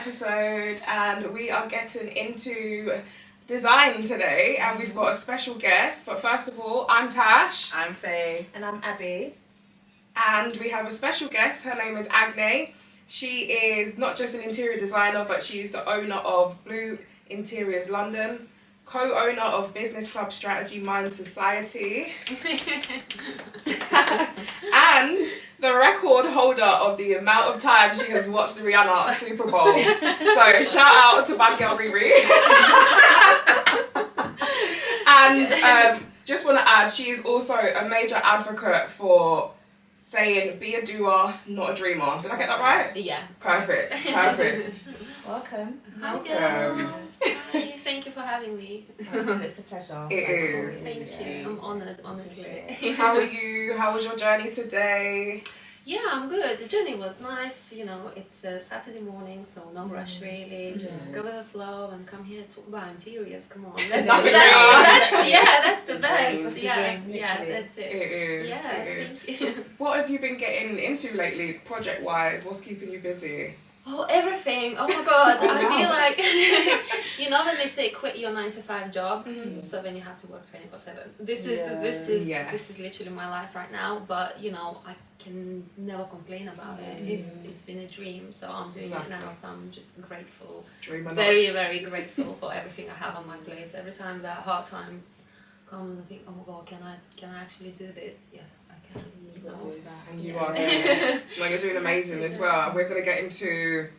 episode, and we are getting into design today, and we've got a special guest. But first of all, I'm Tash. I'm Faye. And I'm Abby. And we have a special guest. Her name is Agne. She is not just an interior designer, but she's the owner of Blue Interiors London, co-owner of business club Strategy Mind Society, and the record holder of the amount of time she has watched the Rihanna Super Bowl. So shout out to Bad Girl Riri. And just want to add, she is also a major advocate for saying be a doer, not a dreamer. Did I get that right? Yeah. Perfect. Welcome. Hi girls. Hi. Thank you for having me. It's a pleasure. It is. Thank you. I'm honoured, honestly. How are you? How was your journey today? Yeah, I'm good. The journey was nice. You know, it's a Saturday morning, so no rush really. Just go with the flow and come here to talk about interiors. Come on. That's the best. That's that's it. It is. Yeah, it is. thank you. What have you been getting into lately, project-wise? What's keeping you busy? Oh, everything. Oh my God. I feel like, you know when they say quit your 9-to-5 job, so then you have to work 24/7. This is literally my life right now, but you know, I can never complain about it. It's been a dream, so I'm doing it now, so I'm just grateful. Very, very grateful for everything I have on my plate. Every time that hard times come and I think, oh my God, can I actually do this? Yes, I can. And you are doing it. Like, you're doing amazing as well. We're going to get into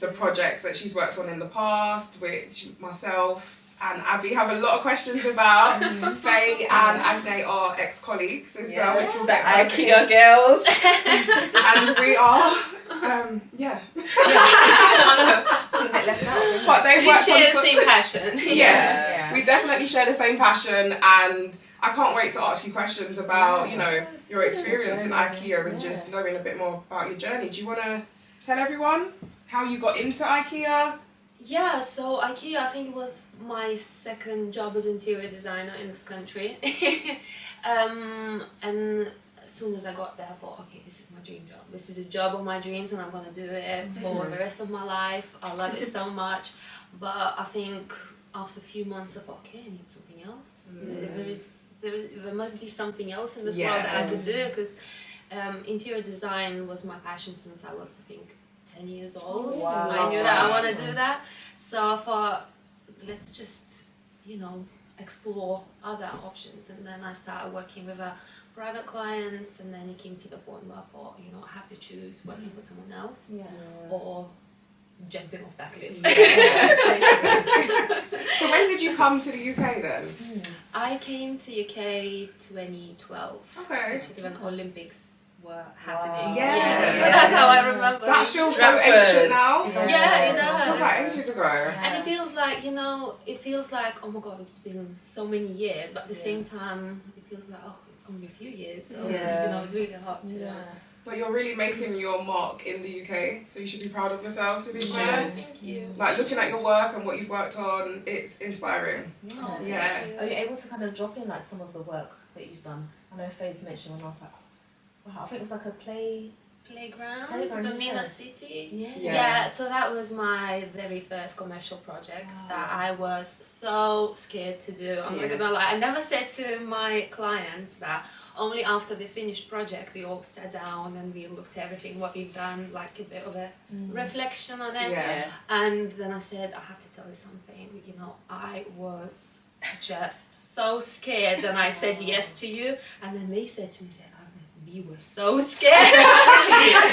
the projects that she's worked on in the past, which myself and Abby have a lot of questions about. Faye and Agne are ex-colleagues as well. Which is that IKEA girls. And we are, But they've We worked share the on same passion. Yes, we definitely share the same passion, and I can't wait to ask you questions about, you know, your experience in IKEA and just knowing a bit more about your journey. Do you want to tell everyone how you got into IKEA? Yeah, so IKEA, I think it was my second job as interior designer in this country. And as soon as I got there, I thought, okay, this is my dream job. This is a job of my dreams and I'm going to do it for the rest of my life. I love it so much. But I think after a few months, I thought, okay, I need something else. There must be something else in this world that I could do, because interior design was my passion since I was, I think, 10 years old. Wow. So I knew that I want to do that. So I thought, let's just, you know, explore other options. And then I started working with private clients, and then it came to the point where I thought, you know, I have to choose working for someone else or jumping off that cliff. So when did you come to the UK then? I came to UK 2012. Okay. Actually, when Olympics were happening. Yeah. So that's how I remember. That feels so ancient now. Yeah, it does. Feels like ages ago. And it feels like, you know, oh my God, it's been so many years, but at the same time, it feels like, oh, it's only a few years. So, you know, it's really hard to... But you're really making your mark in the UK, so you should be proud of yourself, to be fair. Thank you. Like, looking at your work and what you've worked on, it's inspiring. Oh, thank you. Are you able to kind of drop in like some of the work that you've done? I know Faye's mentioned when I was like, wow, I think it was like a Playground, Bambino City. Yeah. So that was my very first commercial project that I was so scared to do. I'm not gonna lie. I never said to my clients that. Only after the finished project, we all sat down and we looked at everything, what we've done, like a bit of a reflection on it. Yeah. And then I said, I have to tell you something. You know, I was just so scared, and I said yes to you. And then they said to me, we were so scared.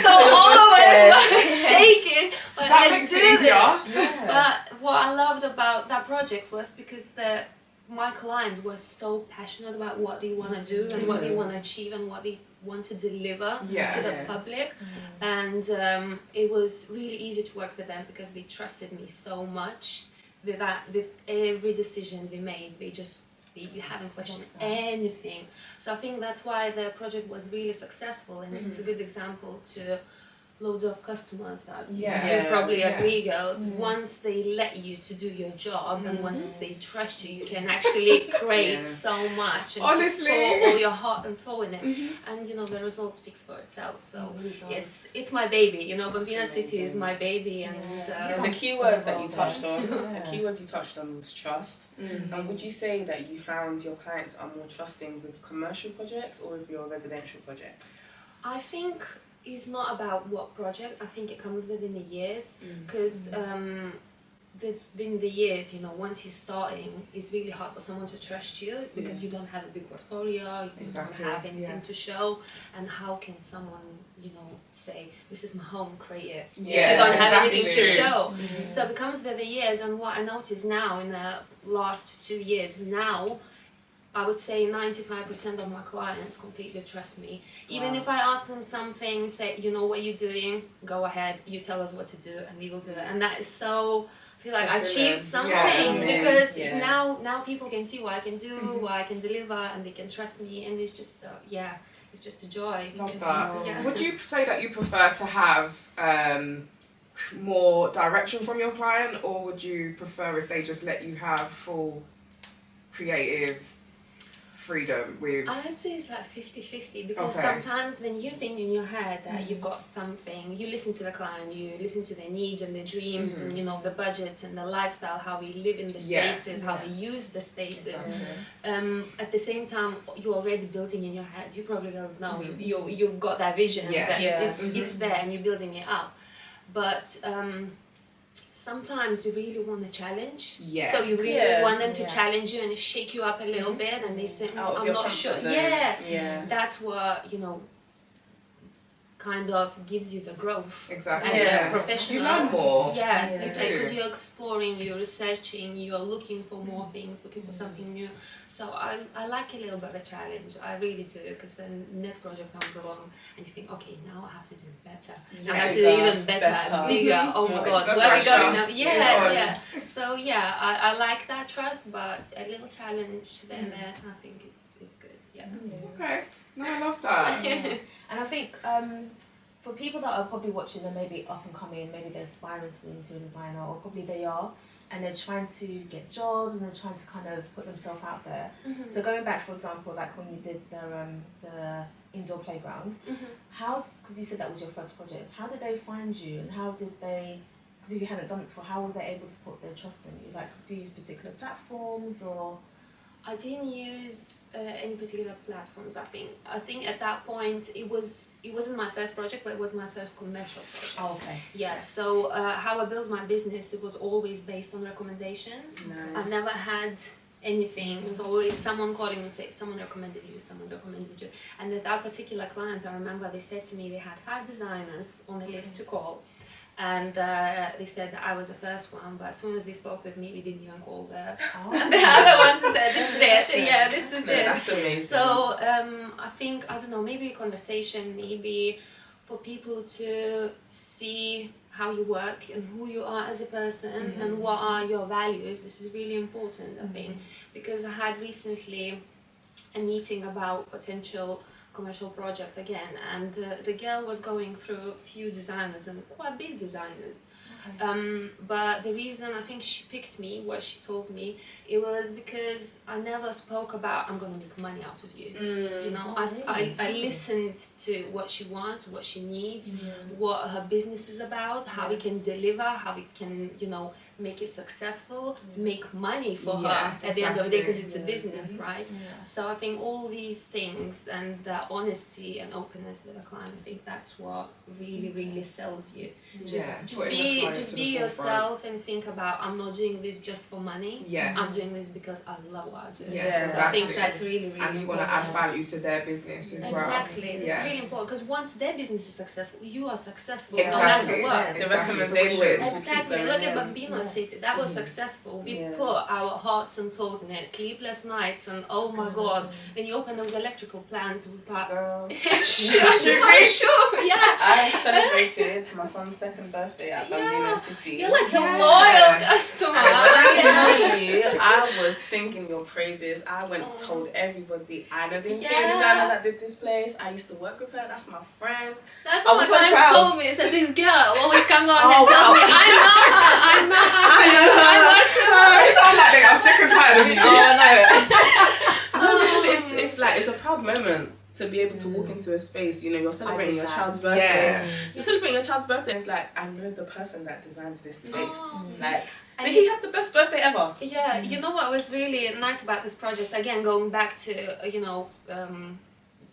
So all of us were shaking. But let's do this. Yeah. But what I loved about that project was because my clients were so passionate about what they want to do and what they want to achieve and what they want to deliver to the public. And it was really easy to work with them because they trusted me so much with every decision they made. You haven't questioned anything. So I think that's why the project was really successful, and it's a good example to loads of customers that Yeah. you probably Yeah. agree, girls. Once they let you to do your job and once they trust you, you can actually create so much and just Honestly. pour all your heart and soul in it. And you know the result speaks for itself. So it's my baby. You know, Bambino City is my baby, and There's a key word that you touched on. A key word you touched on was trust. And would you say that you found your clients are more trusting with commercial projects or with your residential projects? I think it's not about what project. I think it comes within the years, because within the years, you know, once you're starting, it's really hard for someone to trust you because you don't have a big portfolio, you don't have anything to show, and how can someone, you know, say this is my home, create it if you don't have anything to show? So it comes with the years, and what I notice now in the last 2 years now, I would say 95% of my clients completely trust me. Even if I ask them something, say, you know what you're doing, go ahead, you tell us what to do and we will do it. And that is so, I feel like I achieved something because now people can see what I can do, what I can deliver, and they can trust me, and it's just, it's just a joy. Love that. Would you say that you prefer to have more direction from your client, or would you prefer if they just let you have full creative freedom with... I'd say it's like 50-50 because sometimes when you think in your head that you've got something, you listen to the client, you listen to their needs and their dreams and, you know, the budgets and the lifestyle, how we live in the spaces, how we use the spaces. At the same time, you're already building in your head. You probably girls know, you've got that vision that it's there and you're building it up. But sometimes you really want a challenge, so you really want them to challenge you and shake you up a little bit, and they say, I'm not sure. That's what, you know, kind of gives you the growth as a professional. You learn more. It's like because you're exploring, you're researching, you're looking for more things, looking for something new. So I like a little bit of a challenge. I really do, because then the next project comes along and you think, okay, now I have to do it better. I have to do even better, bigger. Oh my God, where are we going now? So I like that trust, but a little challenge there, I think it's good. Okay. No, I love that. And I think for people that are probably watching and maybe up and coming, maybe they're aspiring to be into a designer, or probably they are, and they're trying to get jobs and they're trying to kind of put themselves out there. So going back, for example, like when you did the indoor playground, how, because you said that was your first project, how did they find you, and how did they, because if you hadn't done it before, how were they able to put their trust in you? Like, do you use particular platforms or? I didn't use any particular platforms. I think at that point it wasn't my first project, but it was my first commercial project. Oh, okay. Yeah. So how I built my business, it was always based on recommendations. Nice. I never had anything. It was always someone calling me, say someone recommended you. And at that particular client, I remember they said to me they had 5 designers on the list to call. And they said that I was the first one, but as soon as they spoke with me, we didn't even call the other ones who said, this is it, this is it. That's amazing. So I think, I don't know, maybe a conversation, maybe for people to see how you work and who you are as a person and what are your values. This is really important, I think, because I had recently a meeting about potential commercial project again, and the girl was going through a few designers and quite big designers. But the reason I think she picked me, what she told me, it was because I never spoke about I'm gonna make money out of you. You know, I listened to what she wants, what she needs, what her business is about, how we can deliver, how we can, you know, make it successful, make money for her at the end of the day, because it's a business, right? So I think all these things and the honesty and openness with the client, I think that's what really, really sells you. Just be yourself and think about, I'm not doing this just for money. I'm doing this because I love what I do. So I think that's really, really important. And you want to add value to their business as well. Exactly. It's really important, because once their business is successful, you are successful no matter what. The recommendations. Exactly. Look at Bambino City. That was successful. We put our hearts and souls in it, sleepless nights, and oh my god, when you open those electrical plans, it was like, Girl. sure, yeah. I celebrated my son's second birthday at Bambino City. You're like a loyal customer. I tell you, I was singing your praises. I went and told everybody, I know the interior designer that did this place. I used to work with her. That's my friend. That's what my clients told me. Is that this girl always comes on and tells me, I know her. I worked with her. It sounds like they got sick and tired of you. It's like, it's a proud moment to be able to walk into a space, you know, you're celebrating your child's birthday. You're celebrating your child's birthday. It's like, I know the person that designed this space. Like, he had the best birthday ever. Yeah, you know what was really nice about this project? Again, going back to, you know,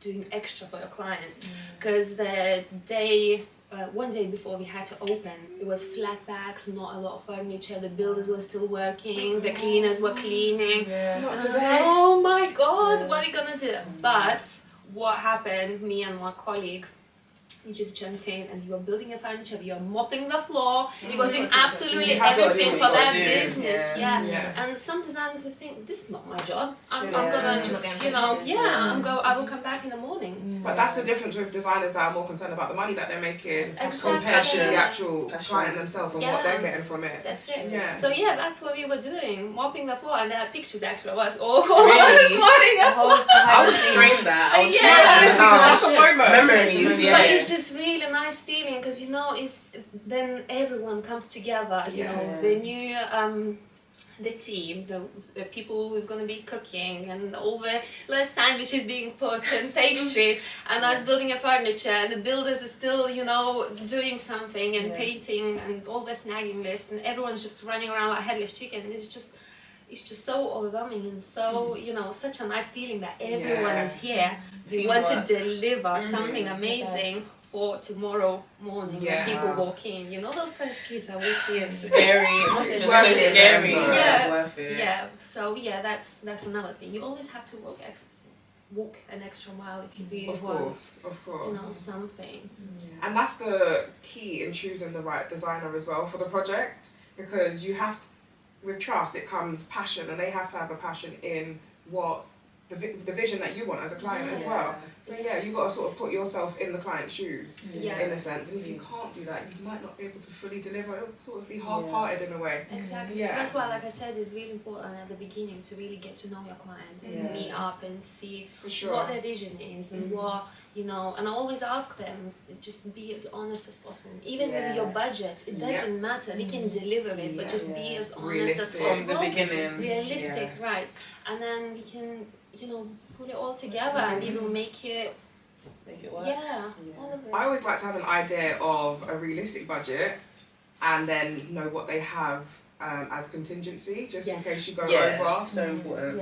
doing extra for your client. Because the day, one day before we had to open, it was flat packs, not a lot of furniture, the builders were still working, the cleaners were cleaning. Not And today. oh my god, what are we gonna do? But what happened, me and my colleague, we just jumped in and you were building your furniture, you were mopping the floor, you were doing absolutely everything for that business. And some designers would think, this is not my job. I'm gonna just, you know, I will come back in the morning. But that's the difference with designers that are more concerned about the money that they're making Exactly. compared to the actual client themselves and what they're getting from it. That's it. Yeah. So that's what we were doing, mopping the floor, and there are pictures actually of us all Really? mopping the floor. I would frame that. I would That's a frame moment. memories, But it's just really a nice feeling because you know it's then everyone comes together. You know the new the team, the people who's going to be cooking, and all the little sandwiches being put and pastries, and us building a furniture, and the builders are still doing something and painting and all the snagging list, and everyone's just running around like headless chicken. It's just so overwhelming and so such a nice feeling that everyone is here. We want to deliver something amazing for tomorrow morning when people walk in. You know those kind of kids that walk in. Scary. It must have been so scary. Worth it. Yeah. So that's another thing. You always have to walk an extra mile if you really want. Of course. Something. And that's the key in choosing the right designer as well for the project, because you have to, with trust it comes passion, and they have to have a passion in what the vision that you want as a client as well. So you've got to sort of put yourself in the client's shoes in a sense, and if you can't do that, you might not be able to fully deliver. It'll sort of be half-hearted in a way. Exactly. That's why, like I said, it's really important at the beginning to really get to know your client and meet up and see what their vision is and what and I always ask them, just be as honest as possible. Even with your budget, it doesn't matter. We can deliver it, but just be as honest as possible. From the beginning. Realistic, right. And then we can, put it all together and it will make it work. All of it. I always like to have an idea of a realistic budget and then know what they have as contingency, just in case you go over. So important.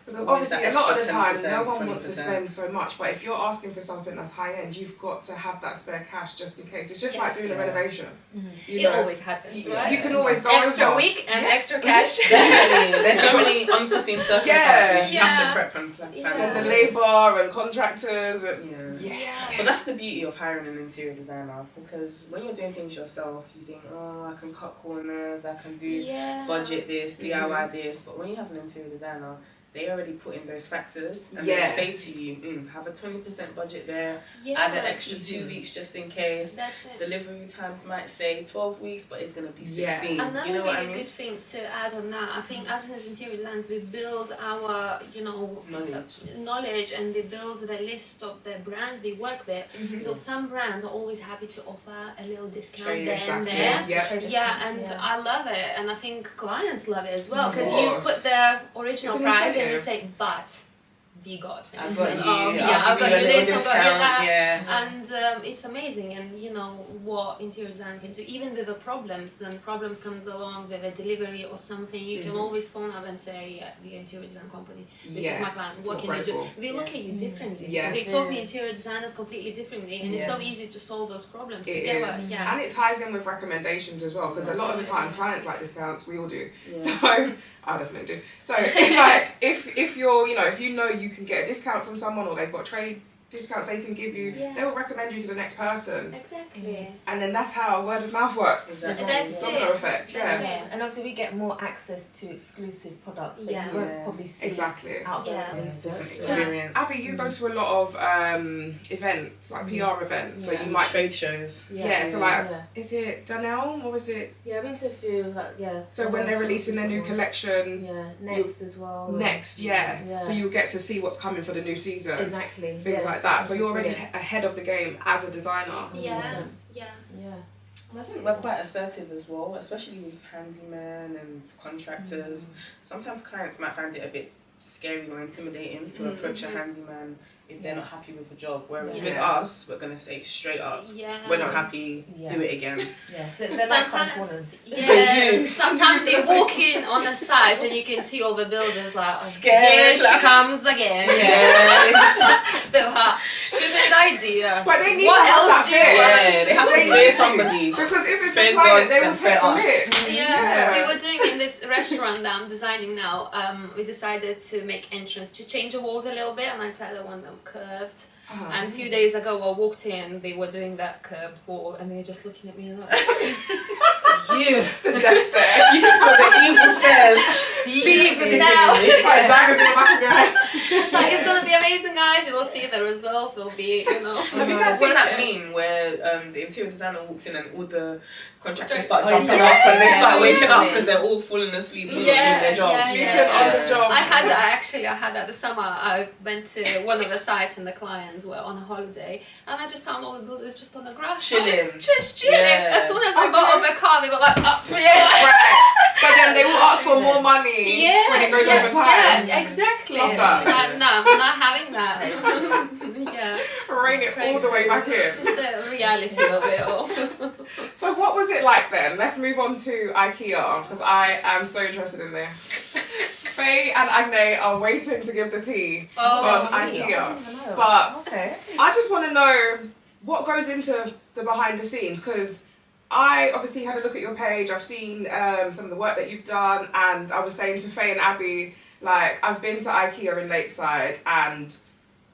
Because obviously a lot of the time no one wants to spend so much, but if you're asking for something that's high end, you've got to have that spare cash just in case. It's just like doing a renovation. It always happens, right? You can always go extra over. week and extra cash. Definitely. There's so many unforeseen circumstances. You have to prep and plan. And the labour and contractors and But that's the beauty of hiring an interior designer, because when you're doing things yourself, you think, I can cut corners, I can do budget this, DIY this. But when you have an interior designer, they already put in those factors and they'll say to you, have a 20% budget there, add an extra 2 weeks just in case. That's it. Delivery times might say 12 weeks, but it's going to be 16. Another you know what I really mean? good thing to add on that, I think as interior designers, we build our, knowledge, and they build the list of the brands we work with. So some brands are always happy to offer a little discount there and there. And I love it, and I think clients love it as well, because you put the original price and you say, but we got I've got got you this, I've got you that. And it's amazing, and what interior design can do, even with the problems, then problems comes along with a delivery or something, you can always phone up and say, we're an interior design company, this is my client, what can you do? We look at you differently. We talk to interior designers completely differently, and it's so easy to solve those problems together. And it ties in with recommendations as well, because a lot of the time clients like discounts, we all do. So I definitely do. So it's like if you're if you can get a discount from someone, or they've got trade discounts they can give you, they will recommend you to the next person. Exactly. And then that's how word of mouth works. Exactly. That's Domino it. effect, That's yeah. it. And obviously we get more access to exclusive products that Yeah. you won't probably see Exactly. out there. Yeah. It's different So- experience. Abby, you go to a lot of events, like PR events, so Yeah. you might... Trade shows. Yeah, so like, yeah. is it Dunelm or is it... Yeah, I've been to a few, like, yeah. So when they're releasing their new collection, Yeah, next as well. next, yeah. Yeah. So you'll get to see what's coming for the new season. Exactly. Things yes, like that. So you're already 100%. ahead of the game as a designer. Yeah. 100%. Yeah. Yeah. And I think we're quite assertive as well, especially with handymen and contractors. Sometimes clients might find it a bit scary or intimidating to approach a handyman if they're not happy with the job. Whereas with us, we're going to say straight up, Yeah. we're not happy, do it again. Yeah, they're like some Sometimes- corners. Yeah, sometimes you walk in on the site and you can see all the builders like, oh, Scared, here she like- comes again. Yeah. Bit of a stupid idea. But they need What to have else that do you fear. want? Yeah, they have to They fear need to. somebody. Because if it's Fear a client, God, they will then fear take the us. hit. Yeah, we were doing in this restaurant that I'm designing now. We decided to make entrance to change the walls a little bit, and I said I want them curved. And a few days ago, I walked in. They were doing that curved wall, and they were just looking at me and like, "You The death stare. You can feel the evil stares. leave Yeah. now." Like daggers in the back of your head. It's like it's gonna be amazing, guys. You will see the result. Will be, you know. Have you guys seen that meme where the interior designer walks in and all the contractors start Oh, jumping yeah. up and they Yeah. start waking up Yeah. because they're all falling asleep doing Yeah, their job. yeah, Sleeping yeah. on the job. I had that actually. I had that this summer. I went to one of the sites and the clients were on a holiday, and I just found all the builders just on the grass, Chilling. just chilling. Yeah. As soon as I got off the car, they were like, "Up." Right. But then they will ask for more money Yeah, when it goes yeah, over time. yeah, exactly. Love It's that. like, no, I'm not having that. yeah, Rain it all the way back in. it's just the reality of it all. So what was it like then? Let's move on to IKEA because I am so interested in this. Faye and Agne are waiting to give the tea on I IKEA. didn't even know. But okay. I just want to know what goes into the behind the scenes because I obviously had a look at your page. I've seen some of the work that you've done, and I was saying to Faye and Abby, like, I've been to IKEA in Lakeside and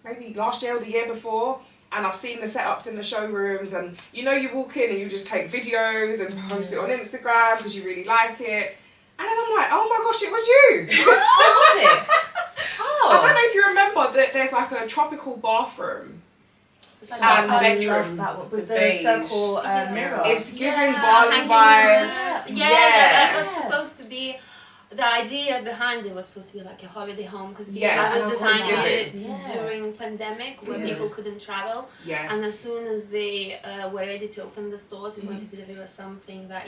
maybe last year or the year before, and I've seen the setups in the showrooms, and you know, you walk in and you just take videos and post it on Instagram because you really like it. And then I'm like, oh my gosh, it was you. What was it? I don't know if you remember that there's like a tropical bathroom. It's like And I bedroom. love that one with The the beige. circle Yeah. mirror. It's giving Yeah, Bali hanging vibes. mirrors. Yeah, that was Yeah. supposed to be. The idea behind it was supposed to be like a holiday home because Yeah, I was and designing of course, it yeah. during pandemic where Yeah. people couldn't travel, Yeah. and as soon as they were ready to open the stores, we wanted to deliver something that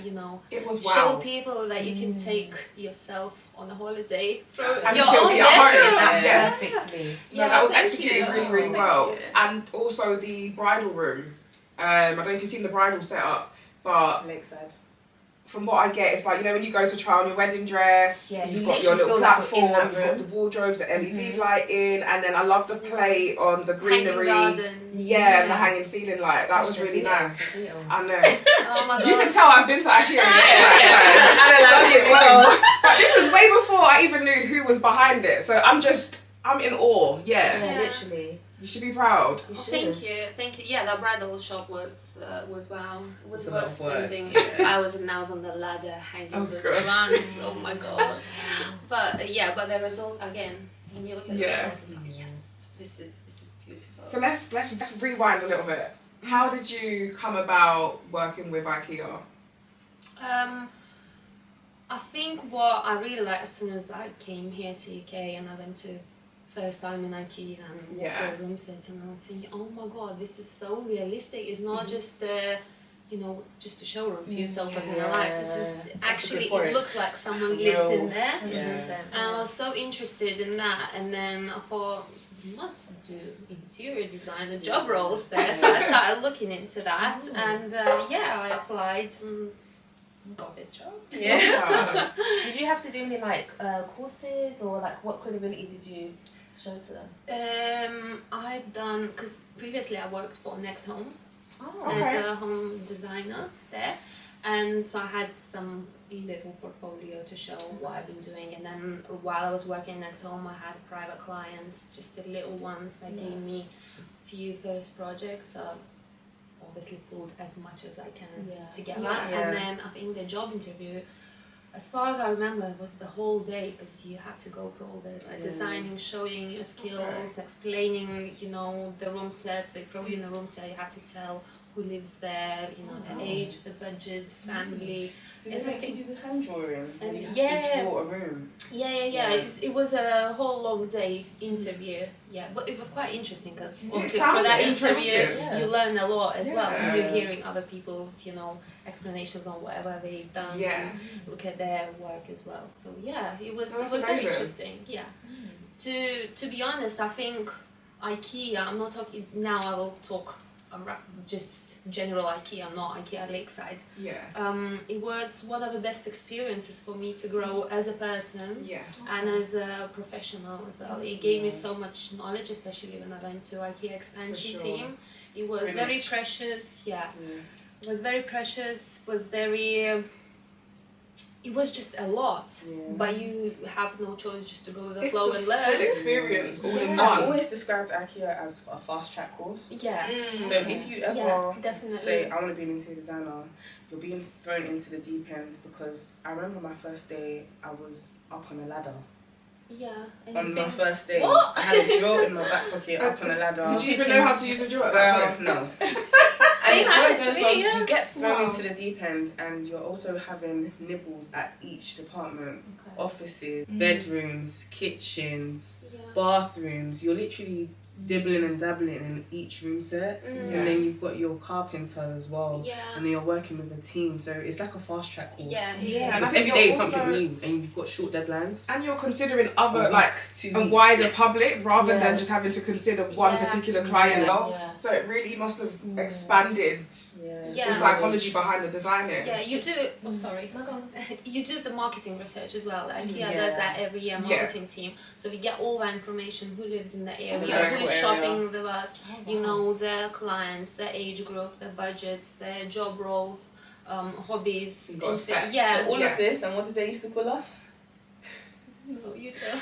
It was show wow. people that you can take yourself on a holiday through And your still own be at home. bedroom. that Yeah. perfectly. No, that was thank executed you. really, really Thank well. you. And also the bridal room. I don't know if you've seen the bridal setup, but Lakeside. from what I get, it's like, you know, when you go to try on your wedding dress, Yeah, you've you got your literally little feel like you're in platform, that you've got room. the wardrobes, the LED lighting, and then I love the plate on the Hanging greenery. garden. Yeah, and the hanging ceiling light. That was really nice. I know. Oh my god. You can tell I've been to IKEA. And I like it well. But this was way before I even knew who was behind it. So I'm in awe. Yeah. Yeah, literally. You should be proud. You Oh, should. thank you. Yeah, that bridal shop was wow. It was It's a worth lot of work. spending. I was on the ladder hanging Oh, those gosh. plants. Oh my god. But but the result again, when you look at the Yeah. result, it's like, yes, this is beautiful. So let's rewind a little bit. How did you come about working with IKEA? I think what I really liked as soon as I came here to UK and I went to first time in IKEA and walked Yeah. through room sets and I was thinking, oh my god, this is so realistic. It's not just just a showroom for yourself as in the lights. This is actually, point. it looks like someone lives in Real. there. 100%. And I was so interested in that, and then I thought, you must do interior design, the job roles there. So I started looking into that, and I applied and got a job. Yeah. Did you have to do any like courses or like what credibility did you show to them? I've done, because previously I worked for Next Home Oh, Okay. as a home designer there, and so I had some little portfolio to show what I've been doing. And then while I was working next home, I had private clients, just the little ones that gave me a few first projects. Obviously pulled as much as I can together. And then I think the job interview, as far as I remember, was the whole day, because you have to go through all the designing, showing your skills, explaining, you know, the room sets. They throw you in a room set, you have to tell who lives there, you know, the age, the budget, the family. Did they make you do the hand drawing? And you have to draw a room. It was a whole long day interview. But it was quite interesting because obviously sounds for that interview interesting. you learn a lot as well, because you're hearing other people's, you know, explanations on whatever they've done. Look at their work as well. So it was very interesting. To be honest, I think IKEA, I'm not talking now, I will talk just general IKEA, I'm not IKEA Lakeside. It was one of the best experiences for me to grow as a person and as a professional as well. It gave me so much knowledge, especially when I went to IKEA expansion team. It was very precious. It was very precious. It was just a lot, but you have no choice just to go with the flow and learn. Full experience, all in one. I've always described IKEA as a fast track course. So if you ever say, I want to be an interior designer, you're being thrown into the deep end, because I remember my first day, I was up on a ladder. On my first day, I had a drill in my back pocket up on a ladder. Did you even know how to use a drill at that point? No. And it's one of those ones, you get thrown into the deep end, and you're also having nibbles at each department. Offices, bedrooms, kitchens, bathrooms. You're literally dibbling and dabbling in each room set. And then you've got your carpenter as well. And then you're working with a team. So it's like a fast track course. And every day is something new, and you've got short deadlines. And you're considering other, like, a wider public, rather than just having to consider one particular client. So it really must have expanded the psychology behind the designing. You do. You do the marketing research as well. IKEA does that every year. Marketing team. So we get all that information: who lives in the area, who's shopping with us. You know, their clients, their age group, their budgets, their job roles, hobbies. So all of this, and what did they used to call us? No, you tell.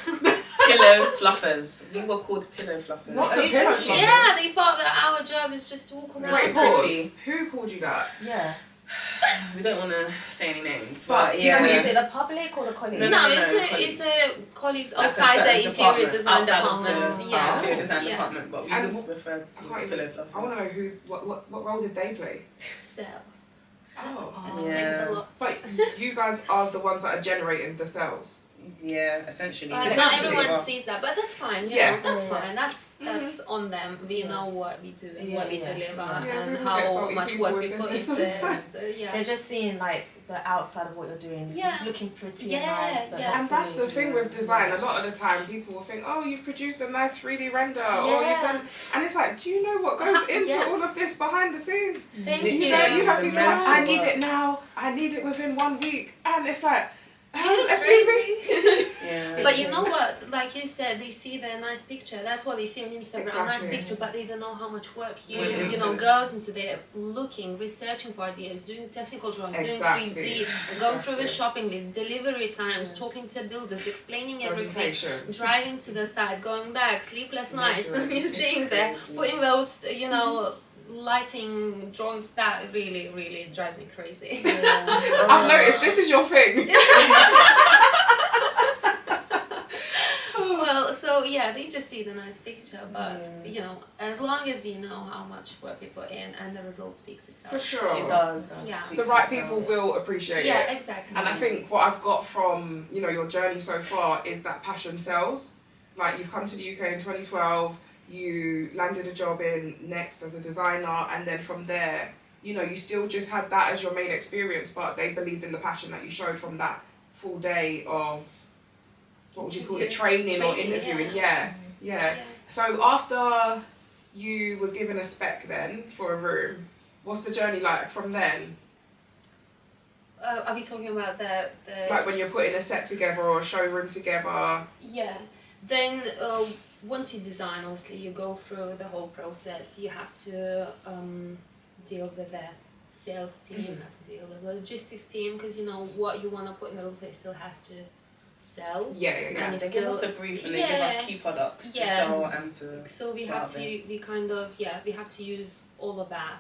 Pillow fluffers. We were called pillow fluffers. What's a pillow fluffer? Yeah, they thought that our job is just to walk around. Wait, pretty. Who called you that? We don't want to say any names, but is it the public or the colleagues? No, it's the colleagues outside the interior design department. Interior design department, but we would refer to as pillow fluffers. I want to know what role did they play? Sales. Oh, explains a lot. But you guys are the ones that are generating the sales. Essentially. Not everyone sees that, but that's fine. You know, that's fine. That's on them. We know what we do and what we deliver and how much work we put into it. They're just seeing like the outside of what you're doing. It's looking pretty and nice. But and that's the thing with design. A lot of the time, people will think, "Oh, you've produced a nice 3D render, or you've done," and it's like, do you know what goes into all of this behind the scenes? Thank you. You know, you have people like, "I need it now. I need it within 1 week," and it's like. Excuse me? But you know what, like you said, they see the nice picture. That's what they see on Instagram, a nice picture, but they don't know how much work goes into there, looking, researching for ideas, doing technical drawing, doing 3D, going through the shopping list, delivery times, talking to builders, explaining everything, driving to the site, going back, sleepless nights, and you're sitting there, putting those, lighting drawings. That really, really drives me crazy. I've noticed this is your thing. Well, so they just see the nice picture, but as long as we know how much work we put in and the result speaks itself. For sure. It does. The right people will appreciate it. Yeah, exactly. And I think what I've got from, your journey so far is that passion sells. Like, you've come to the UK in 2012, you landed a job in Next as a designer, and then from there, you still just had that as your main experience, but they believed in the passion that you showed from that full day of, what would you call it, training or interviewing. So after you was given a spec then for a room, what's the journey like from then? Are we talking about the... Like when you're putting a set together or a showroom together? Yeah. Then once you design, obviously, you go through the whole process. You have to deal with the sales team, have to deal with the logistics team, because you know what you want to put in the room set still has to sell. Yeah. They give us a brief and they give us key products to sell and to. So we have to, we have to use all of that.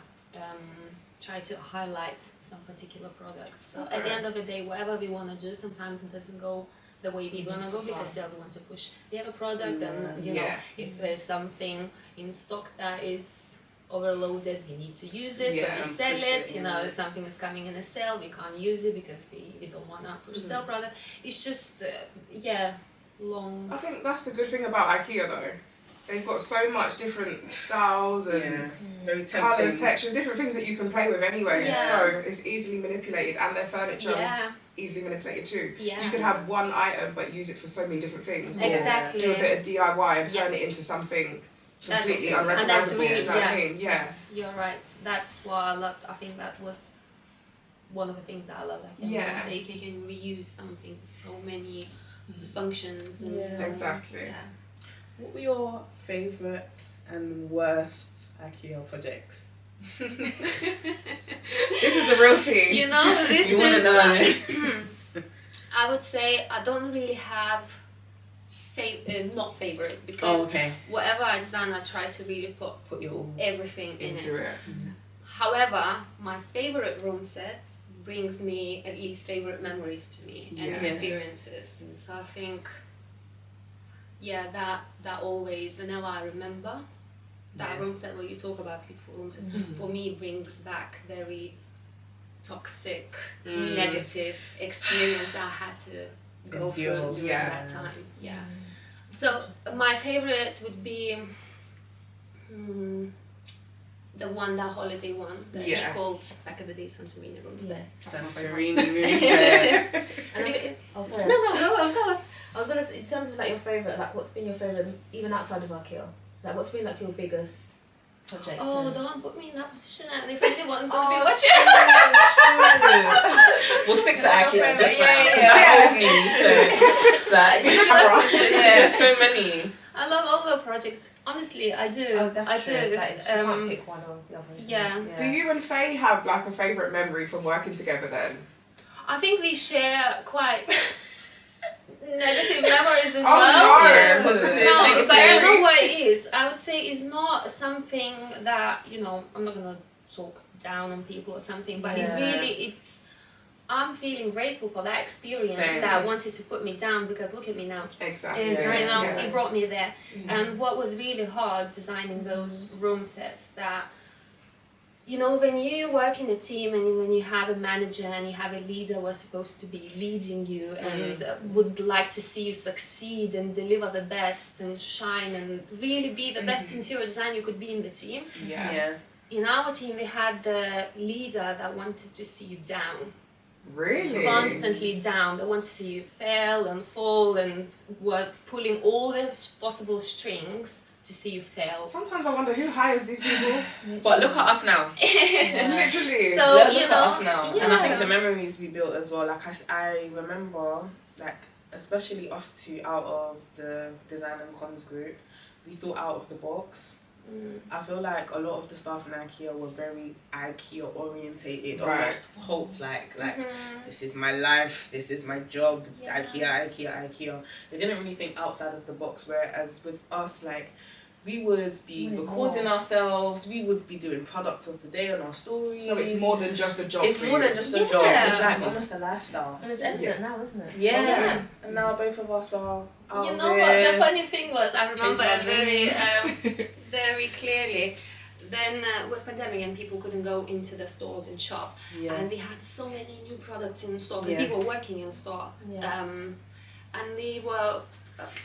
Try to highlight some particular products. So at the end of the day, whatever we want to do, sometimes it doesn't go the way we want to go because sales want to push. They have a product, and you know, if there's something in stock that is overloaded, we need to use this, so we sell it. You know, if something is coming in a sale, we can't use it because we don't want to push sell product. It's just long. I think that's the good thing about IKEA though. They've got so much different styles and colours, textures, different things that you can play with anyway. Yeah. So it's easily manipulated, and their furniture is easily manipulated too. Yeah. You could have one item but use it for so many different things. Exactly. Do a bit of DIY and turn it into something completely unrecognisable. Really, you know what I mean? Yeah. You're right. That's what I loved. I think that was one of the things that I loved. Like, you can reuse something, so many functions. And, exactly. Yeah. What were your favourite and worst IKEA projects? This is the real tea. You know, this you is. I would say I don't really have not favourite, because whatever I design, I try to really put your everything into it. Mm-hmm. However, my favourite room sets brings me at least favourite memories to me and experiences. So I think. Yeah, that always, whenever I remember that room set where you talk about beautiful room set, for me brings back very toxic, negative experience that I had to go through during that time. Yeah. So my favourite would be the holiday one that he called back in the day Santorini room set. Santorini room set. Oh, sorry. No, go on. I was gonna say, in terms of like your favourite, like what's been your favourite, even outside of IKEA? Like what's been like your biggest project? Oh, don't put me in that position, and if anyone's gonna be watching. We'll stick to IKEA just for now. That's always me, so there's so many. I love all the projects. Honestly, I do. Oh, that's I true. do. You can't pick one or the other. Yeah. Do you and Faye have like a favourite memory from working together then? I think we share quite negative memories as well. No, but I know what it is. I would say it's not something that, you know, I'm not gonna talk down on people or something, but it's I'm feeling grateful for that experience that wanted to put me down, because look at me now. Exactly. You know, it brought me there. And what was really hard designing those room sets, that, you know, when you work in a team and then you have a manager and you have a leader who is supposed to be leading you and would like to see you succeed and deliver the best and shine and really be the best interior designer you could be in the team. Yeah. In our team, we had the leader that wanted to see you down. Really? Constantly down. They want to see you fail and fall, and were pulling all the possible strings to see you fail. Sometimes I wonder who hires these people. But look at us now. Literally. So look at us now. And I think the memories we built as well. Like I remember, like especially us two out of the design and comms group, we thought out of the box. I feel like a lot of the staff in IKEA were very IKEA orientated, almost cult like this is my life, this is my job, IKEA. They didn't really think outside of the box, whereas with us, like, we would be recording ourselves, we would be doing product of the day on our stories. So it's more than just a job. It's more than just a job. It's like almost a lifestyle. And it's evident now, isn't it? Yeah. And now both of us are out You know what? The funny thing was, I remember very clearly. Then was pandemic and people couldn't go into the stores and shop. And we had so many new products in store because we were working in store. And they were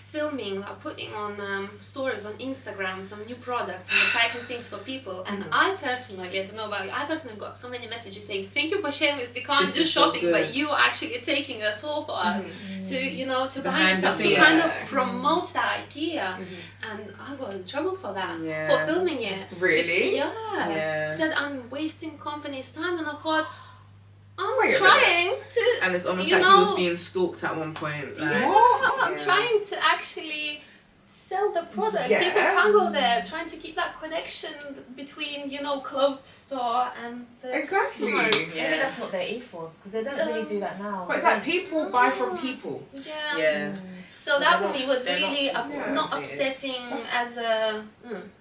filming, like putting on stories on Instagram, some new products and exciting things for people. And I personally, I don't know about you, I personally got so many messages saying, thank you for sharing this, we can't do shopping, but you are actually taking a tour for us to, you know, to buy stuff, to kind of promote that IKEA. And I got in trouble for that, for filming it. Really? Said I'm wasting company's time, and I thought, I'm trying to. And it's almost like he was being stalked at one point. Like, I'm trying to actually sell the product. Yeah. People can't go there, trying to keep that connection between, you know, closed store and the Exactly. customers. Maybe that's not their ethos, because they don't really do that now. But it's like people buy from people. Yeah. Yeah. So that for me was they're really not- not Yeah. upsetting as a,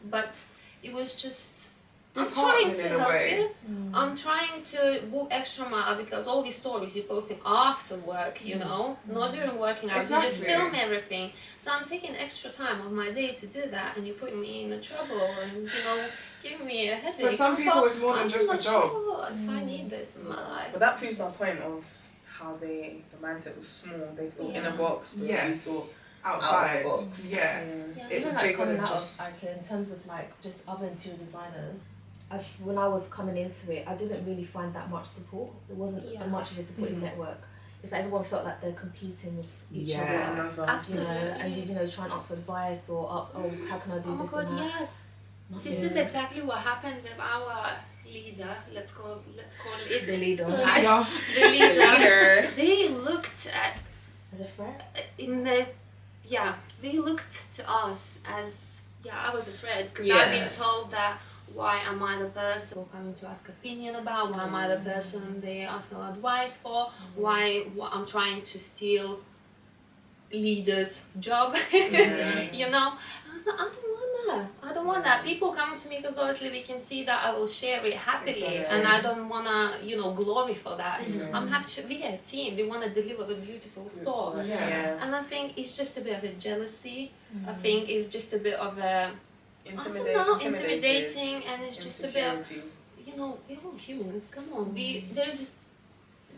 but it was just. I'm Disheartening trying to in a help way. you. I'm trying to walk extra mile because all these stories you're posting after work, you know, not during working hours. You just Exactly. film everything. So I'm taking extra time of my day to do that, and you're putting me in trouble and, you know, giving me a headache. For some people, it's more than just a I'm job. not sure if I need this in my life. But that proves our point of how the mindset was small. They thought in a box, but we Yes. thought Outside. out of the box. Yeah. Yeah. It Even was like bigger coming than out just. of IKEA in terms of like just other interior designers, when I was coming into it, I didn't really find that much support. There wasn't much of a supporting network. It's like everyone felt like they're competing with each other. Absolutely. You know, and you know, try and ask for advice or ask, how can I do Oh my this god, and that? yes. This is exactly what happened with our leader. Let's call it The leader. Right? The leader. They looked at As a threat? they looked to us as I was afraid because Yeah. I've been told that why am I the person coming to ask opinion about? Why am I the person they ask no advice for? Why I'm trying to steal leader's job? You know, I was like, I don't want that. People come to me because obviously they can see that I will share it happily, and I don't wanna, you know, glory for that. I'm happy to be a team. We wanna deliver a beautiful store, Yeah. and I think it's just a bit of a jealousy. I think it's just a bit of a intimidating, and it's just a bit of, you know, we're all humans. Come on, there's,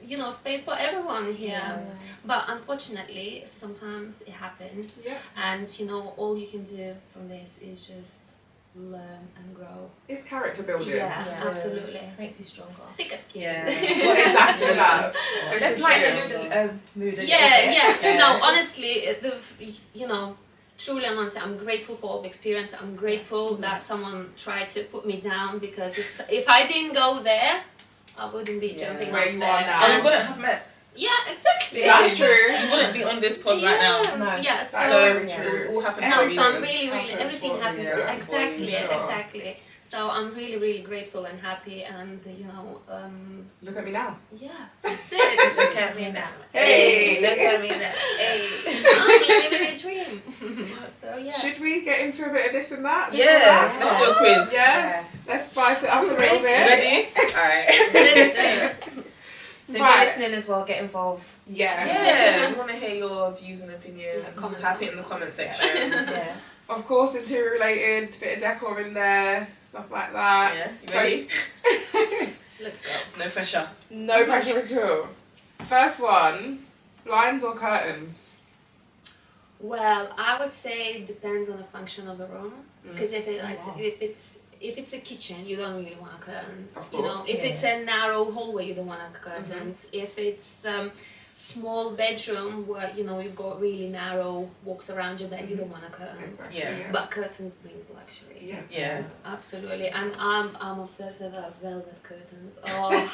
you know, space for everyone here. But unfortunately, sometimes it happens, and you know, all you can do from this is just learn and grow. It's character building. Yeah, absolutely. Makes you stronger. Thick as skin. Yeah. Well, exactly that. Let's lighten the mood a little Yeah. bit. No, honestly, you know, truly and honestly, I'm grateful for all the experience. I'm grateful that someone tried to put me down, because if I didn't go there, I wouldn't be jumping where up you there. are now. And we wouldn't have met. Yeah, exactly. That's true. You wouldn't be on this pod right now. No. Yeah, That's so very It true. was all happening no, for a so I'm reason. really, Happens everything for a happens. reason. Exactly, Sure. exactly. So I'm really, really grateful and happy, and you know, Look at me now. yeah, that's it. Look at me now. Hey. Look at me now. Hey. I'm living a dream. So yeah. Should we get into a bit of this and that? This Yeah, and that? let's do a quiz. Yeah. Let's spice it up a little Ready? bit. Ready? Alright. Let's do it. So if you're listening as well, get involved. Yeah. Yeah, we want to hear your views and opinions. Comments, Type it in the comment section. Yeah. Of course, interior related, bit of decor in there, stuff like that. Yeah, you ready? Let's go. No pressure. No pressure at all. First one, blinds or curtains? Well, I would say it depends on the function of the room. Because if it's a kitchen, you don't really want curtains. Of You know, course. if it's a narrow hallway, you don't want curtains. If it's small bedroom where you know you've got really narrow walks around your bed, you don't want curtains. Exactly. Yeah. But curtains brings luxury. Yeah. Yeah. Absolutely, and I'm obsessed with velvet curtains. Oh,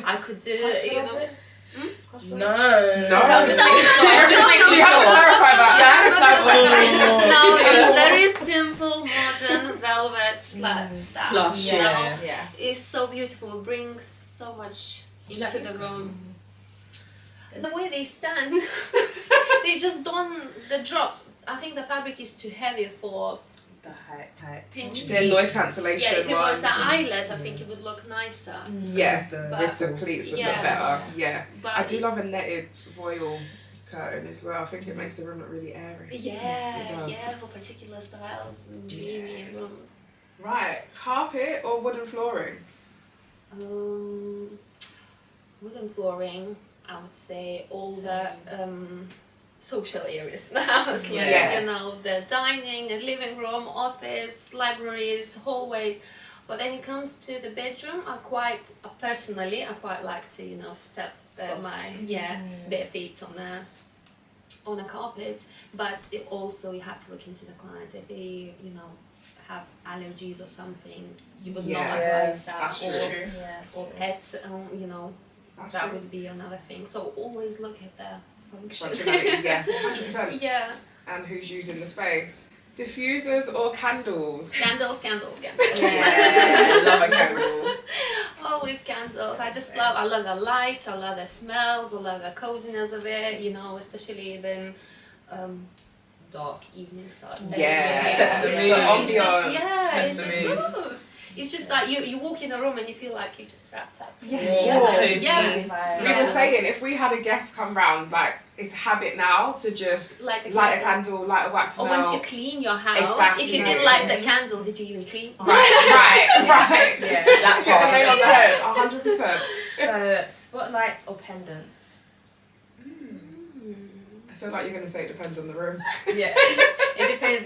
I could do, you know. No. No. I'll just No, make sure. no, Just make no, She sure. had to clarify that. No, just very simple modern velvets like that. Plush, you know? yeah. Yeah. It's so beautiful. It brings so much into the room. The way they stand, they just don't. The drop. I think the fabric is too heavy for The height. pinch. They're noise cancellation Yeah, if it was ones. the eyelet, I think it would look nicer. Yeah. The With the ripple. pleats would Yeah. look better. Yeah. But I do love a netted voile curtain as well. I think it makes the room look really airy. It Yeah, does. yeah, for particular styles and dreamy rooms. Right. Carpet or wooden flooring? Wooden flooring, I would say all the social areas in the house, like, Yeah. you know, the dining, the living room, office, libraries, hallways. But then it comes to the bedroom, I quite like to, you know, step my bare feet on a carpet. But it also, you have to look into the client. If they, you know, have allergies or something, you would not Yeah. advise that. That's Or, true. or pets, you know, That's that true. would be another thing. So always look at the function. Functionality, yeah. 100%. Yeah. and who's using the space. Diffusers or candles? Candles. Yeah, I love a candle. Always candles. I love the light, I love the smells, I love the coziness of it, you know, especially then dark evening start. Sets the mood. It's just like you walk in a room and you feel like you're just wrapped up. We were Yeah. saying if we had a guest come round, like it's a habit now to just Light a candle, light a wax Or melt. once you clean your house, Exactly. if you didn't light the candle, did you even clean? Right. Yeah, that Get the part. nail on the head, 100%. So, spotlights or pendants? I feel like you're going to say it depends on the room. Yeah. It depends.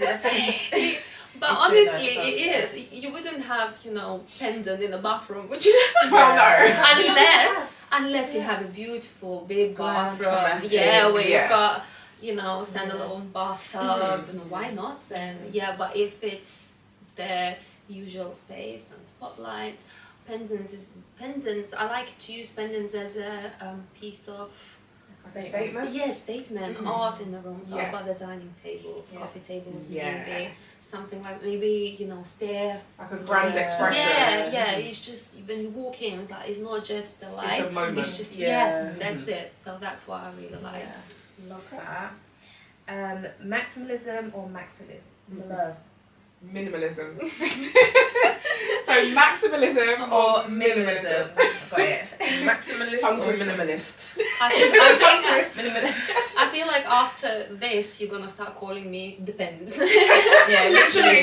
But It's honestly, true, it is. You wouldn't have, pendant in the bathroom, would you? Well, no. Unless you have a beautiful big Grand, bathroom, dramatic, where you've got, standalone bathtub, Mhm. and why not then? Yeah, but if it's the usual space, then spotlights, pendants. I like to use pendants as a piece of Statement? statement, Mhm. art in the room. So Yeah. about the dining tables, coffee tables, Yeah. maybe something like maybe stair. Like a grand Yeah. expression. Yeah. It's just when you walk in, it's like it's not just the light. It's a moment. It's just Yeah. yes, that's it. So that's what I really like. Yeah. Love that. Maximalism or maximalism? Minimalism. So maximalism or minimalism? Got it. Maximalist Tongue or twister. minimalist? I feel like after this, you're gonna start calling me depends. Yeah, Literally.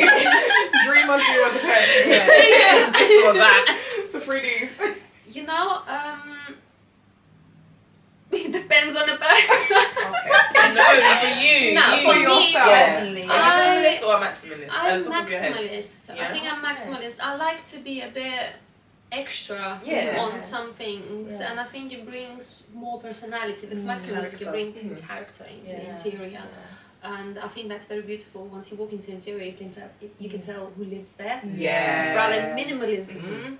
Dream on do or depends. Yeah. This or that. The 3Ds. It depends on the person. Okay. No, for you. No, you. for me yourself. Personally. Are you minimalist or a maximalist? I'm At the top of your head. maximalist. I Yeah? think I'm maximalist. I like to be a bit extra Yeah. on some things, Yeah. and I think it brings more personality. With maximalism, you Character. bring character into the Yeah. interior, and I think that's very beautiful. Once you walk into the interior, you can tell who lives there. Yeah. Rather than minimalism, Mhm.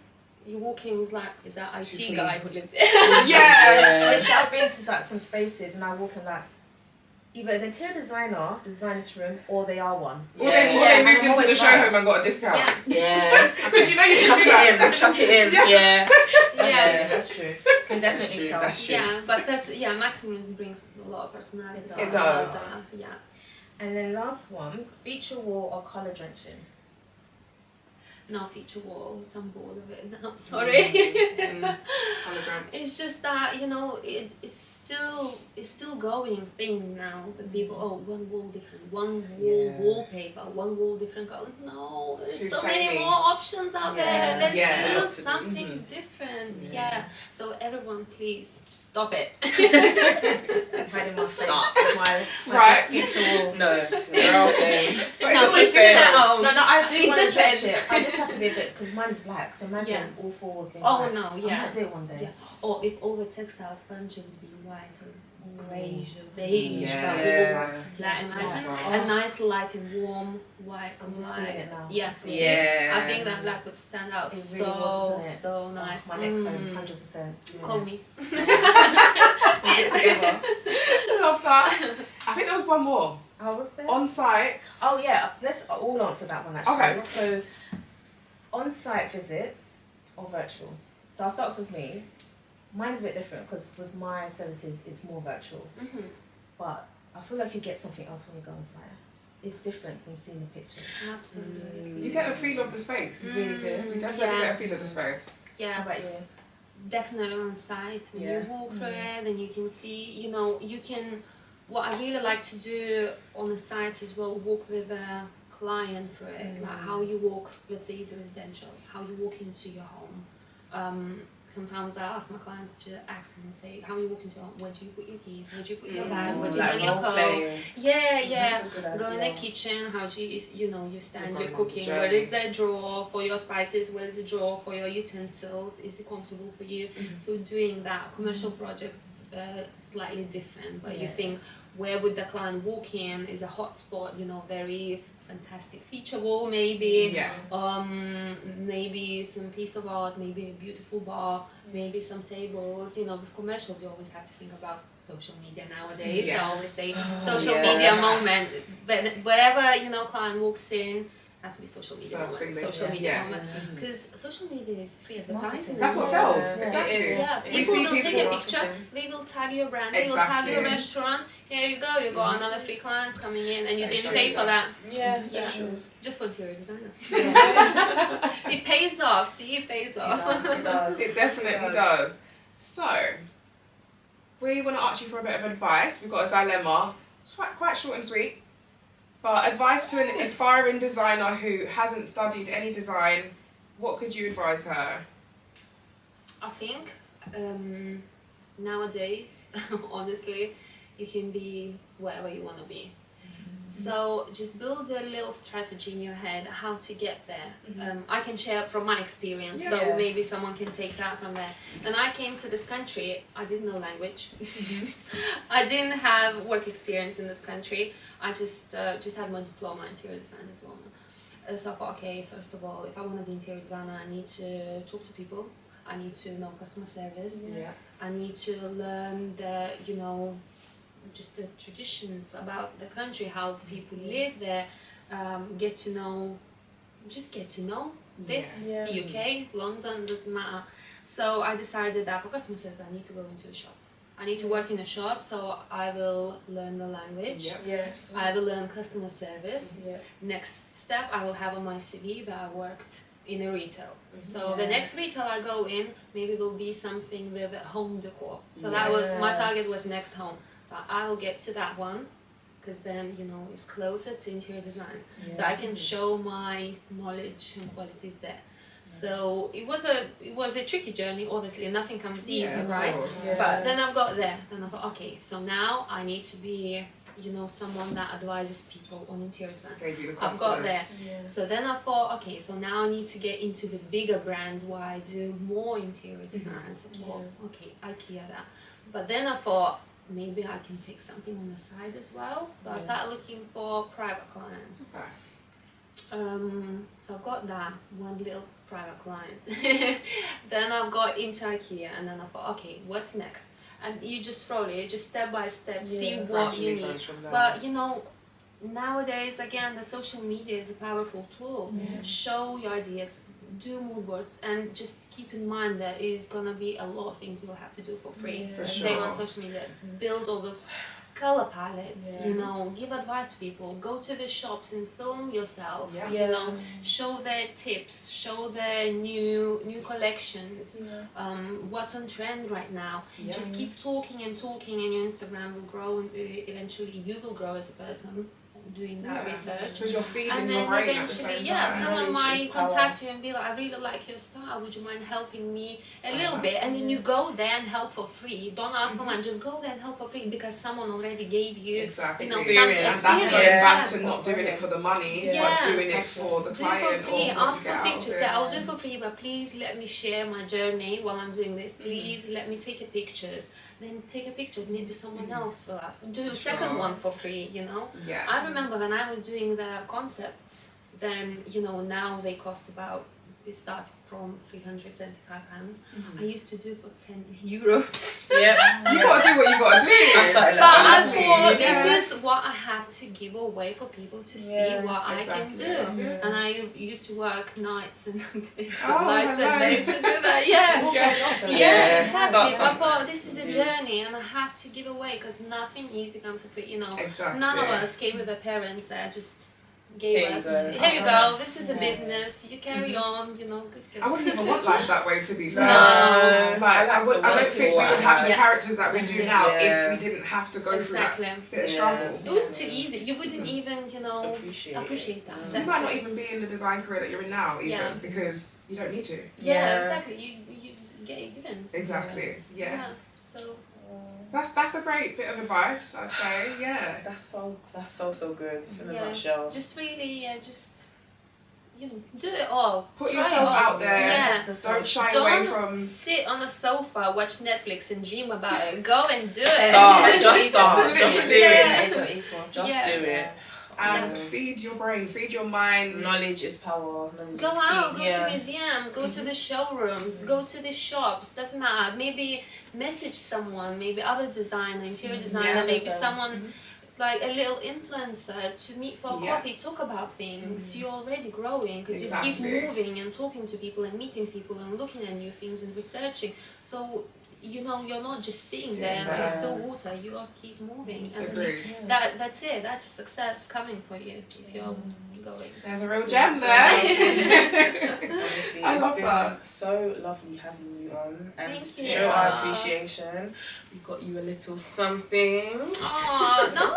you walk in, it's like, is that It's too IT clean. guy who lives there? Yeah. Literally, I've been to like some spaces and I walk in like either an interior designer designs this room or they are one. Or they moved I'm into the always show right. home and got a discount. Yeah. Because you know you Chuck can do that. it in. Chuck it in. Yeah. Yeah. Yeah. That's true. Can definitely tell. That's true. Yeah, but maximalism brings a lot of personality. It so does. I It love does. that. Yeah. And then last one, feature wall or colour drenching? No feature walls, I'm bored of it now, sorry. It's just that, it's still going thing now that people, one wall different, one wall wallpaper, one wall different color. No, there's Too so many samey. more options out there. Let's Yeah. do something different. Yeah. So everyone please stop it. Hiding my face Stop. with my Right. feature wall. No, we're all saying. But it's No, always it's fair. just that, No, I do It want to drench depends. it. I just have to be a bit, because mine is black, so imagine Yeah. all four walls being Oh black. no, I yeah. might do it one day. Yeah. Or if all the textiles furniture would be white or beige, but we Yeah. would black. Imagine Yeah. a nice light and warm white. I'm just light. seeing it now. Yes. Yeah. I think that black would stand out It really would, doesn't it? so nice. My next home, 100%. Call me. We'll get together. Love that. I think there was one more. Oh, what's there? On site. Oh yeah, let's all answer that one actually. Okay. So, on-site visits or virtual? So I'll start off with me. Mine's a bit different because with my services it's more virtual, Mm-hmm. but I feel like you get something else when you go on site. It's different than seeing the pictures. Absolutely. You get a feel of the space. You really do. You definitely Yeah. get a feel of the space. How Yeah, about you? definitely on site. When Yeah. you walk through it, then you can see, you can. What I really like to do on the site as well, walk with a client through it, like how you walk. Let's say it's residential, how you walk into your home. Sometimes I ask my clients to act and say, how you walk into your home, where do you put your keys, where do you put your bag, where do you Like hang your role coat? playing. Yeah. That's a good Go in idea. the kitchen, how do you stand You're your going on the cooking, where journey. is the drawer for your spices, where is the drawer for your utensils, is it comfortable for you? So doing that, commercial projects slightly different, but you Yeah. think, where would the client walk in is a hot spot, very fantastic feature wall, maybe. Yeah. Maybe some piece of art, maybe a beautiful bar, maybe some tables. You know, with commercials, you always have to think about social media nowadays. Yes. I always say social media moment. But wherever, you know, client walks in, has to be social media moment. Social media moment. Because social media is free advertising. That's what sells. Yeah. Exactly. Yeah, people will take a picture, they will tag your brand, they will tag your restaurant. Here you go, you got another 3 clients coming in, and you didn't pay for that. Yeah, socials. Just for interior designer. Yeah. It pays off, see, it pays off. It does. It definitely does. So, we want to ask you for a bit of advice. We've got a dilemma. It's quite short and sweet. But advice to an aspiring designer who hasn't studied any design, what could you advise her? I think nowadays, honestly, you can be wherever you want to be. So just build a little strategy in your head how to get there. I can share from my experience, so maybe someone can take that from there. When I came to this country, I didn't know language. I didn't have work experience in this country. I just had my diploma, interior design diploma. So I thought, okay, first of all, if I want to be interior designer, I need to talk to people. I need to know customer service. I need to learn the, you know, just the traditions about the country, how people live there, get to know this, UK, London, doesn't matter. So I decided that for customer service I need to go into a shop. I need to work in a shop, so I will learn the language. I will learn customer service. Next step, I will have on my CV that I worked in a retail. So the next retail I go in, maybe will be something with a home decor. So that was, my target was next home. So I'll get to that one, because then, you know, it's closer to interior design. So I can show my knowledge and qualities there. So it was a tricky journey, obviously, nothing comes easy, right? But then I've got there, then I thought, okay, so now I need to be, you know, someone that advises people on interior design. I've got there. So then I thought, okay, so now I need to get into the bigger brand where I do more interior design. So I thought, okay, IKEA that. But then I thought, maybe I can take something on the side as well. So I started looking for private clients. So I've got that, one little private client. Then I've got into IKEA, and then I thought, okay, what's next? And you just slowly, just step by step, see what you need. But you know, nowadays, again, the social media is a powerful tool. Show your ideas, do mood boards, and just keep in mind there is gonna be a lot of things you'll have to do for free. Same on social media. Build all those color palettes, you know, give advice to people, go to the shops and film yourself, you know, show their tips, show their new collections, what's on trend right now. Just keep talking and talking, and your Instagram will grow, and eventually you will grow as a person doing that research. Because you're feeding and your then brain eventually, at the same time. someone might contact you and be like, I really like your style, would you mind helping me a little bit? And then you go there and help for free. Don't ask for money, just go there and help for free, because someone already gave you, you know, some experience. And that's going back to not doing it for the money, but doing it for the client. Do it for free, ask for pictures. pictures. Say, I'll do it for free, but please let me share my journey while I'm doing this. Please let me take a pictures. Then take a pictures, maybe someone else will ask. Do a second one for free, you know? I remember when I was doing the concepts, then, you know, now they cost about, it starts from £375. I used to do for €10. You gotta do what you gotta do. But I thought this is what I have to give away for people to see what I can do. And I used to work nights and days and days to do that. Exactly. I thought this is a journey, and I have to give away, because nothing easy comes for free. You know, none of us came with their parents that just gave us, here you go, this is a business, you carry on, you know, good. I wouldn't even want life that way, to be fair. No. Like, I don't think we would have the characters that we do now if we didn't have to go through that bit of struggle. It was too easy. You wouldn't even, you know, appreciate that. You might not even be in the design career that you're in now, even, because you don't need to. Exactly. You get it given. Exactly. So. That's a great bit of advice, I'd say. That's so good in a nutshell. Just really, just, you know, do it all. Put yourself out there. Don't shy away from. Don't sit on the sofa, watch Netflix, and dream about it. Go and do it. Just start. Just do it. Just do it. and feed your brain, feed your mind. Knowledge is power. Go out, go to museums, go to the showrooms, go to the shops. Doesn't matter. Maybe message someone, maybe other designer, interior designer, maybe someone like a little influencer to meet for coffee, talk about things. You're already growing because you keep moving and talking to people and meeting people and looking at new things and researching. So you know, you're not just sitting there like still water. You are keep moving, and that's it. That's a success coming for you if you're going. There's a real gem there. Honestly, I love been that. so lovely having you on, and Thank to you. show our appreciation, we got you a little something. Oh no!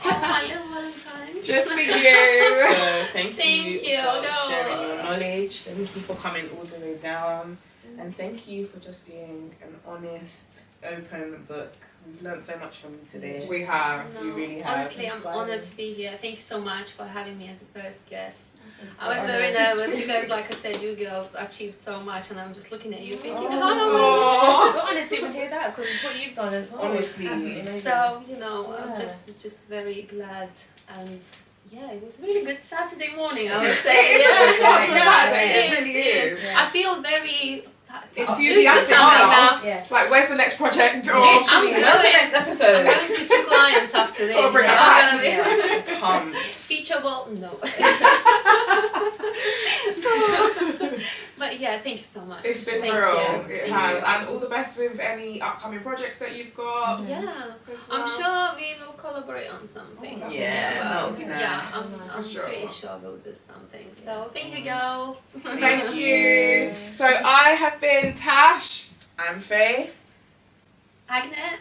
Oh, my little Valentine. Just for you. So thank you for No. sharing your knowledge. Thank you for coming all the way down. And thank you for just being an honest, open book. We've learned so much from you today. We have. No, We really have. honestly, I'm honoured to be here. Thank you so much for having me as a first guest. I was very nervous because, like I said, you girls achieved so much, and I'm just looking at you thinking, We're honoured to even hear that because what you've done as well. Honestly. Absolutely amazing. So, you know, I'm just very glad, and yeah, it was a really good Saturday morning, I would say. It's not No, Saturday, it it really is. is. I feel very enthusiastic now. Like, where's the next project? Or Literally, what's the next episode? I'm going to 2 clients after this. Or bring it so back. I'm gonna be Pumped. featureable. No. But yeah, thank you so much. It's been Thank real. you. It Thank has. you. And all the best with any upcoming projects that you've got. Yeah, as I'm well. sure we will collaborate on something. Oh, yeah, together. that would be Yeah, nice. I'm sure. pretty sure we'll do something. So thank you, girls. Thank you. So I have been Tash. I'm Faye. Agne.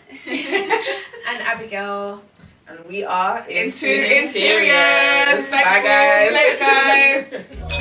And Abigail. And we are Into Interiors. Bye, guys. See you later, guys.